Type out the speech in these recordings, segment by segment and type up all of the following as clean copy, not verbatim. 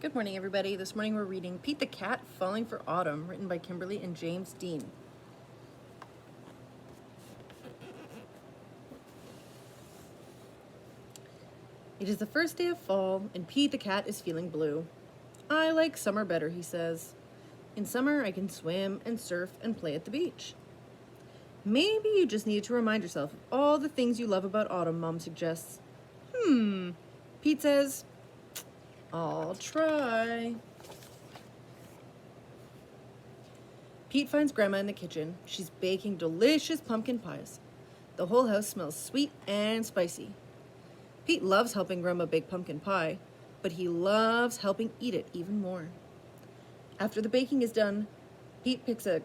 Good morning, everybody. This morning we're reading Pete the Cat Falling for Autumn, written by Kimberly and James Dean. It is the first day of fall, and Pete the Cat is feeling blue. I like summer better, he says. In summer, I can swim and surf and play at the beach. Maybe you just need to remind yourself of all the things you love about autumn, Mom suggests. Pete says, I'll try. Pete finds Grandma in the kitchen. She's baking delicious pumpkin pies. The whole house smells sweet and spicy. Pete loves helping Grandma bake pumpkin pie, but he loves helping eat it even more. After the baking is done, Pete picks a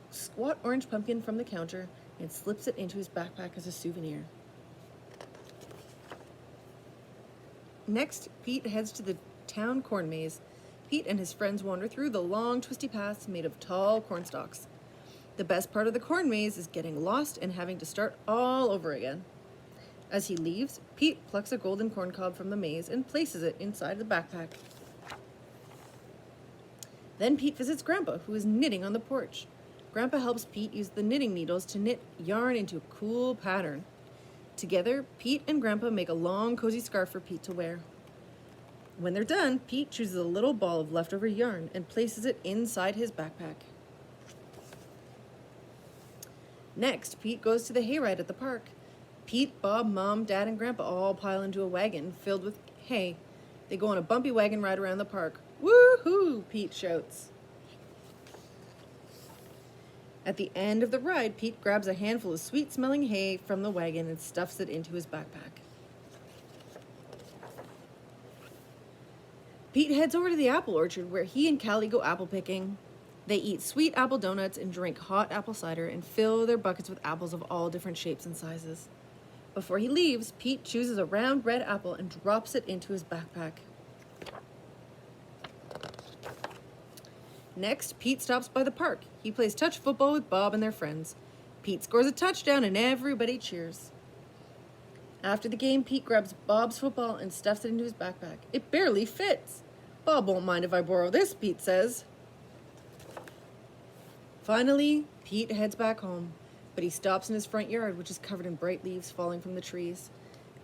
squat orange pumpkin from the counter and slips it into his backpack as a souvenir. Next, Pete heads to the town corn maze. Pete and his friends wander through the long, twisty paths made of tall corn stalks. The best part of the corn maze is getting lost and having to start all over again. As he leaves, Pete plucks a golden corn cob from the maze and places it inside the backpack. Then Pete visits Grandpa, who is knitting on the porch. Grandpa helps Pete use the knitting needles to knit yarn into a cool pattern. Together, Pete and Grandpa make a long, cozy scarf for Pete to wear. When they're done, Pete chooses a little ball of leftover yarn and places it inside his backpack. Next, Pete goes to the hayride at the park. Pete, Bob, Mom, Dad, and Grandpa all pile into a wagon filled with hay. They go on a bumpy wagon ride around the park. Woo-hoo! Pete shouts. At the end of the ride, Pete grabs a handful of sweet-smelling hay from the wagon and stuffs it into his backpack. Pete heads over to the apple orchard where he and Callie go apple picking. They eat sweet apple donuts and drink hot apple cider and fill their buckets with apples of all different shapes and sizes. Before he leaves, Pete chooses a round red apple and drops it into his backpack. Next, Pete stops by the park. He plays touch football with Bob and their friends. Pete scores a touchdown and everybody cheers. After the game, Pete grabs Bob's football and stuffs it into his backpack. It barely fits. Bob won't mind if I borrow this, Pete says. Finally, Pete heads back home, but he stops in his front yard, which is covered in bright leaves falling from the trees.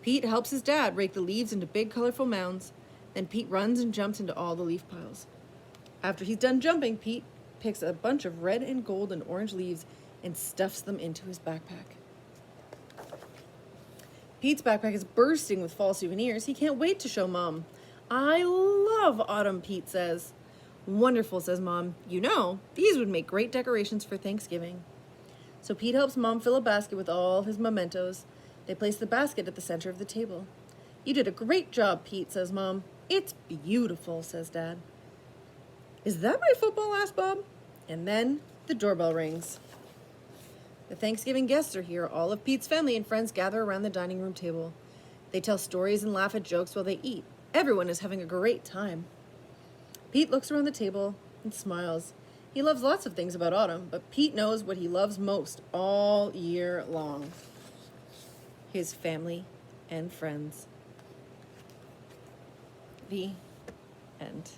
Pete helps his dad rake the leaves into big, colorful mounds. Then Pete runs and jumps into all the leaf piles. After he's done jumping, Pete picks a bunch of red and gold and orange leaves and stuffs them into his backpack. Pete's backpack is bursting with fall souvenirs. He can't wait to show Mom. I love autumn, Pete says. Wonderful, says Mom. You know, these would make great decorations for Thanksgiving. So Pete helps Mom fill a basket with all his mementos. They place the basket at the center of the table. You did a great job, Pete, says Mom. It's beautiful, says Dad. Is that my football? Asked Bob. And then the doorbell rings. The Thanksgiving guests are here. All of Pete's family and friends gather around the dining room table. They tell stories and laugh at jokes while they eat. Everyone is having a great time. Pete looks around the table and smiles. He loves lots of things about autumn, but Pete knows what he loves most all year long. His family and friends. The end.